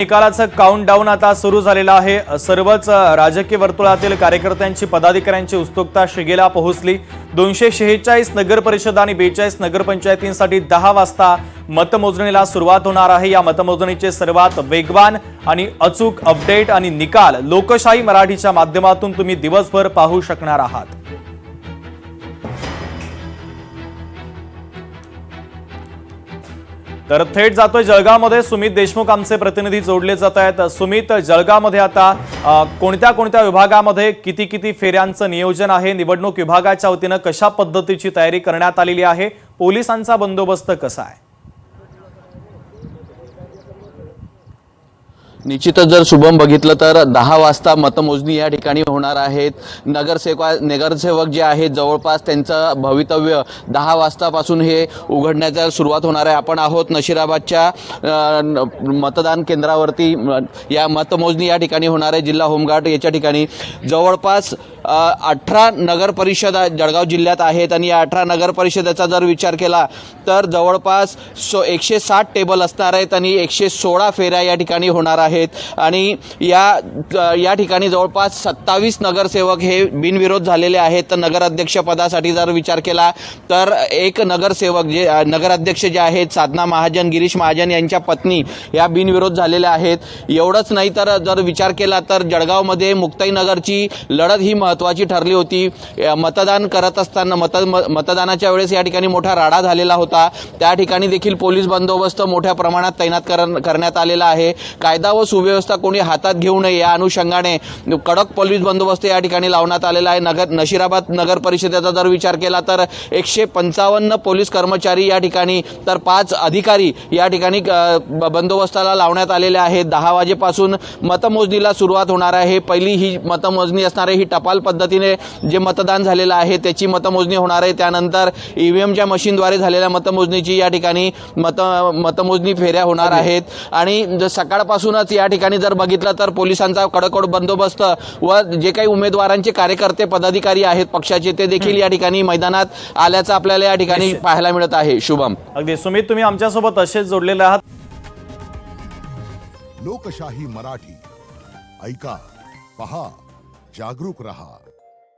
निकालाचं काउंटडाऊन आता सुरू झालेलं आहे। सर्वच राजकीय वर्तुळातील कार्यकर्त्यांची पदाधिकाऱ्यांची उत्सुकता शिगेला पोहोचली। 246 नगर परिषद आणि 42 नगरपंचायतींसाठी 10 वाजता मतमोजणीला सुरुवात होणार आहे। या मतमोजणीचे सर्वात वेगवान आणि अचूक अपडेट आणि निकाल लोकशाही मराठीच्या माध्यमातून तुम्ही दिवसभर पाहू शकणार आहात। तर थेट जातोय जळगावमध्ये सुमित देशमुख आमचे प्रतिनिधी जोडले जात आहेत। सुमित, जळगावमध्ये आता कोणत्या विभागामध्ये किती फेऱ्यांचं नियोजन आहे? निवडणूक विभागाच्या वतीने कशा पद्धतीची तयारी करण्यात आलेली आहे? पोलिसांचा बंदोबस्त कसा आहे? निश्चितच जर शुभम बघितलं तर 10 वाजता मतमोजणी या ठिकाणी होणार आहेत। नगरसेवक जे आहेत जवळपास त्यांचं भवितव्य 10 वाजतापासून हे उघडण्याचा सुरुवात होणार आहे। आपण आहोत नशिराबादच्या मतदान केंद्रावरती। या मतमोजणी या ठिकाणी होणार आहे जिल्हा होमगार्ड याच्या ठिकाणी। जवळपास 18 नगर परिषद जळगाव जिल्ह्यात आहेत आणि या 18 नगर परिषदेचा जर विचार केला तर जवळपास 160 टेबल असणार आहेत आणि 116 फेऱ्या या ठिकाणी होणार आहेत। आणि या ठिकाणी जवळपास 27 नगरसेवक हे बिनविरोध झालेले आहेत। तर नगराध्यक्ष पदासाठी जर विचार केला तर एक नगरसेवक जे नगराध्यक्ष जे आहेत साधना महाजन, गिरीश महाजन यांच्या पत्नी या बिनविरोध झालेल्या आहेत। एवढंच नाही तर जर विचार केला तर जळगावमध्ये मुक्ताईनगरची लढत ही महत्त्वाची ठरली होती। मतदान करत असताना मतदानाच्या वेळेस या ठिकाणी मोठा राडा झालेला होता। त्या ठिकाणी देखील पोलीस बंदोबस्त मोठ्या प्रमाणात तैनात करण्यात आलेला आहे। कायदा व सुव्यवस्था कोणी हातात घेऊ नये या अनुषंगाने कडक पोलीस बंदोबस्त या ठिकाणी लावण्यात आलेला आहे। नशिराबाद नगर परिषदेचा जर विचार केला तर 155 पोलीस कर्मचारी या ठिकाणी तर 5 अधिकारी या ठिकाणी बंदोबस्ताला लावण्यात आलेले आहेत। 10 वाजेपासून मतमोजणीला सुरुवात होणार आहे। पहिली ही मतमोजणी असणार आहे, ही टपाल पद्धतीने जे मतदान झालेलं आहे त्याची मतमोजणी होणार आहे। त्यानंतर ईव्हीएमच्या मशीनद्वारे झालेल्या मतमोजणीची या ठिकाणी मतमोजणी फेऱ्या होणार आहेत। आणि सकाळपासूनच या ठिकाणी जर बघितलं तर पोलिसांचा कडकड बंदोबस्त व जे काही उमेदवारांचे कार्यकर्ते पदाधिकारी आहेत पक्षाचे ते देखील या ठिकाणी मैदानात आल्याचं आपल्याला या ठिकाणी पाहायला मिळत आहे। शुभम, अगदी सुमित, तुम्ही आमच्यासोबत असेच जोडलेले आहात। लोकशाही मराठी ऐका, पहा, जागरूक रहा।